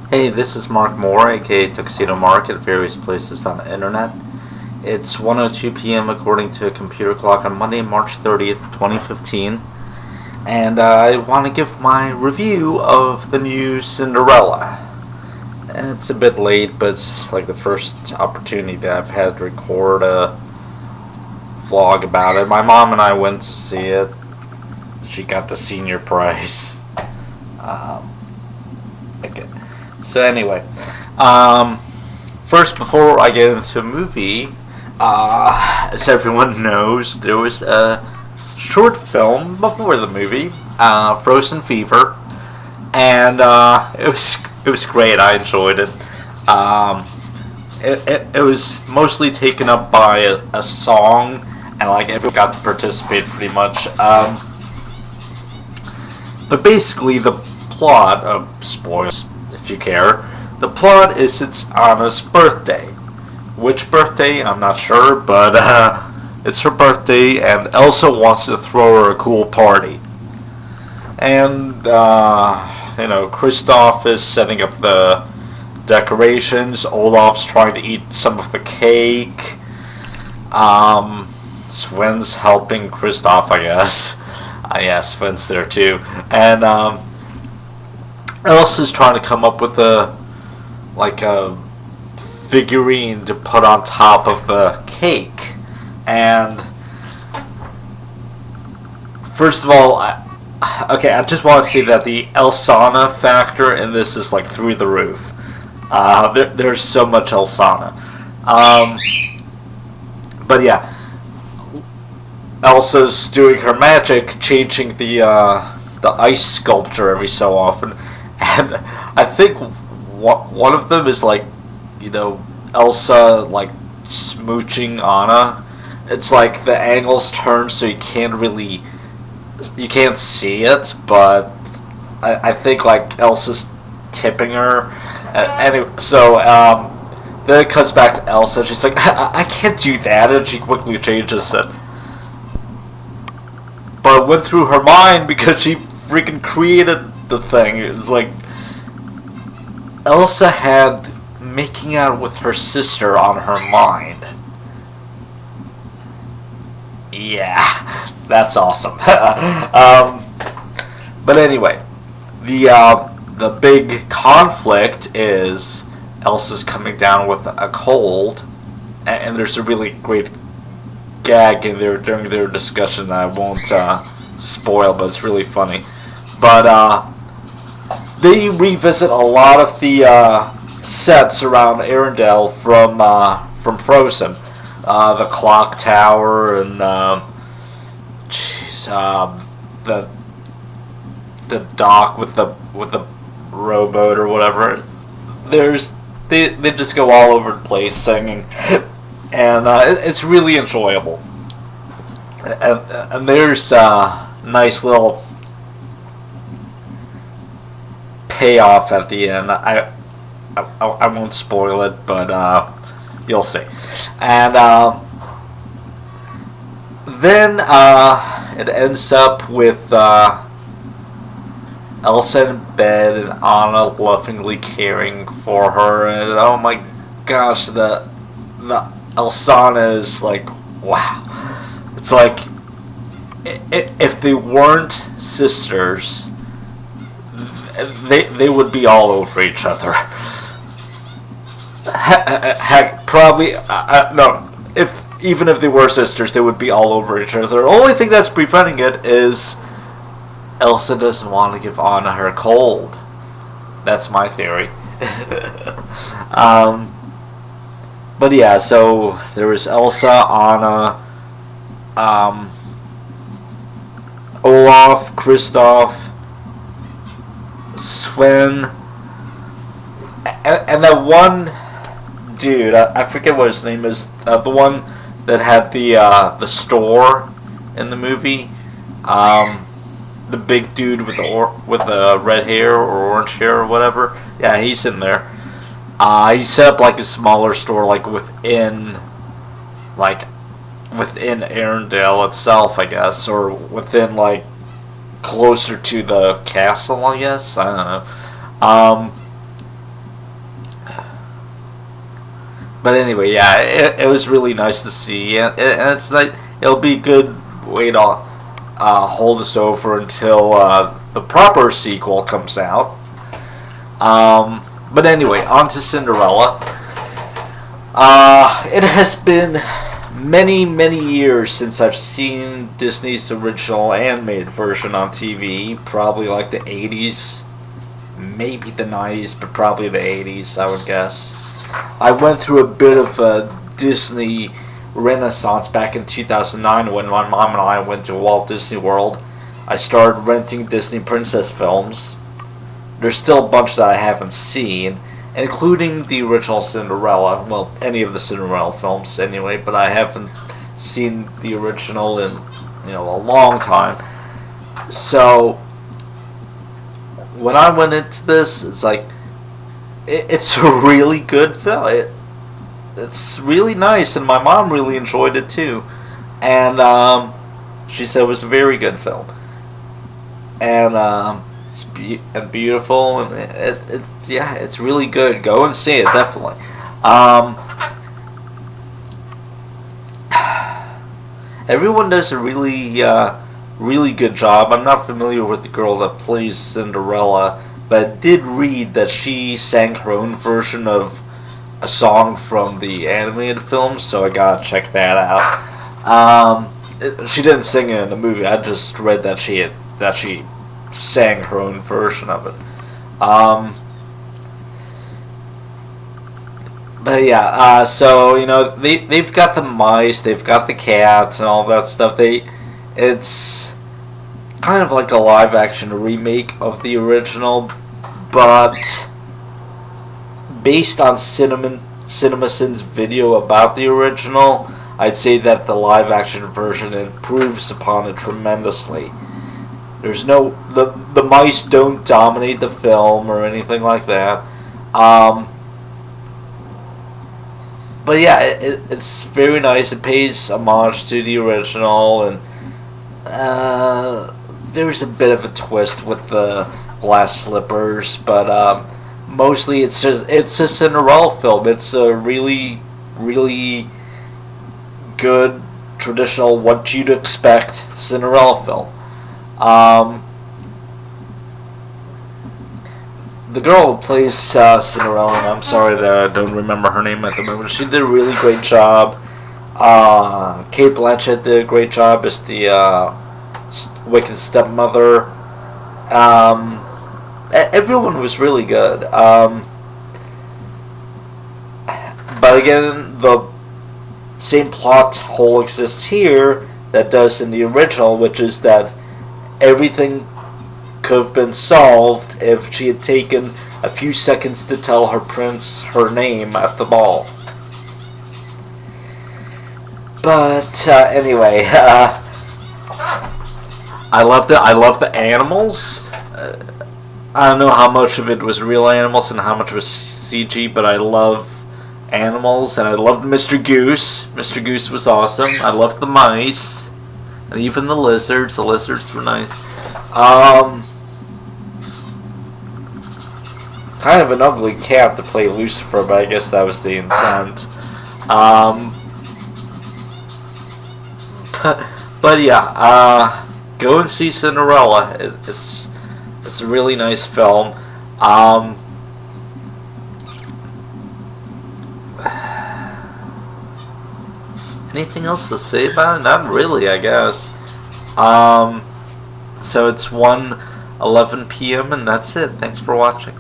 Hey, this is Mark Moore, aka Tuxedo Mark, at various places on the internet. It's 1:02 p.m. according to a computer clock on Monday, March 30th, 2015, and I want to give my review of the new Cinderella. It's a bit late, but it's like the first opportunity that I've had to record a vlog about it. My mom and I went to see it. She got the senior prize. Okay. So anyway, first, before I get into the movie, as everyone knows, there was a short film before the movie, Frozen Fever, and it was great. I enjoyed it. It was mostly taken up by a song, and like everyone got to participate pretty much. But basically, the plot of spoilers, if you care, the plot is it's Anna's birthday. Which birthday? I'm not sure, but it's her birthday, and Elsa wants to throw her a cool party. And Kristoff is setting up the decorations. Olaf's trying to eat some of the cake. Sven's helping Kristoff, I guess. Yeah, Sven's there too, and Elsa's trying to come up with a figurine to put on top of the cake. And first of all, I just want to say that the Elsana factor in this is like through the roof. There's so much Elsana. But yeah, Elsa's doing her magic, changing the ice sculpture every so often, and I think one of them is Elsa smooching Anna. It's like the angles turn so you can't see it, but I think Elsa's tipping her. Anyway, so then it cuts back to Elsa. She's like, I can't do that, and she quickly changes it. But it went through her mind because she freaking created the thing. It's like Elsa had making out with her sister on her mind. Yeah, that's awesome. But anyway, the big conflict is Elsa's coming down with a cold, and there's a really great gag in there during their discussion that I won't spoil, but it's really funny. But they revisit a lot of the sets around Arendelle from Frozen, the clock tower and the dock with the rowboat or whatever. They just go all over the place singing. And it's really enjoyable. And there's a nice little payoff at the end. I won't spoil it, but you'll see. And then it ends up with Elsa in bed and Anna lovingly caring for her. And oh my gosh, the Elsana is like, wow. It's like, if they weren't sisters, they would be all over each other. Heck, probably, no, even if they were sisters, they would be all over each other. The only thing that's preventing it is Elsa doesn't want to give Anna her cold. That's my theory. But yeah, so there was Elsa, Anna, Olaf, Kristoff, Sven, and that one dude, I forget what his name is, the one that had the store in the movie, the big dude with the red hair or orange hair or whatever. Yeah, he's in there. He set up a smaller store within Arendelle itself, I guess, or within closer to the castle, I guess. I don't know. But anyway, yeah, it was really nice to see, and it's like it'll be a good way to hold us over until the proper sequel comes out. But anyway, on to Cinderella. It has been many, many years since I've seen Disney's original animated version on TV. Probably like the 80s, maybe the 90s, but probably the 80s, I would guess. I went through a bit of a Disney renaissance back in 2009 when my mom and I went to Walt Disney World. I started renting Disney princess films. There's still a bunch that I haven't seen, including the original Cinderella. Well, any of the Cinderella films anyway, but I haven't seen the original in, a long time. So when I went into this, it's like it's a really good film. It's really nice, and my mom really enjoyed it too. And she said it was a very good film. And it's beautiful, and it's really good. Go and see it, definitely. Everyone does a really good job. I'm not familiar with the girl that plays Cinderella, but I did read that she sang her own version of a song from the animated film, so I gotta check that out. She didn't sing it in the movie. I just read that she sang her own version of it. But yeah, so they've got the mice, they've got the cats, and all that stuff. It's kind of like a live action remake of the original, but based on CinemaSin's video about the original, I'd say that the live action version improves upon it tremendously. There's the mice don't dominate the film or anything like that. But yeah, it's very nice. It pays homage to the original, and there's a bit of a twist with the glass slippers, but mostly it's a Cinderella film. It's a really, really good traditional what you'd expect Cinderella film. The girl who plays Cinderella, and I'm sorry that I don't remember her name at the moment, she did a really great job. Kate Blanchett did a great job as the wicked stepmother. Everyone was really good. But again, the same plot hole exists here that does in the original, which is that everything could have been solved if she had taken a few seconds to tell her prince her name at the ball. But anyway, I love the animals. I don't know how much of it was real animals and how much was CG, but I love animals, and I loved Mr. Goose. Mr. Goose was awesome. I loved the mice, and even the lizards. The lizards were nice. Kind of an ugly cat to play Lucifer, but I guess that was the intent. But yeah, go and see Cinderella. It's a really nice film. Anything else to say about it? Not really, I guess. So it's 1:11 p.m. and that's it. Thanks for watching.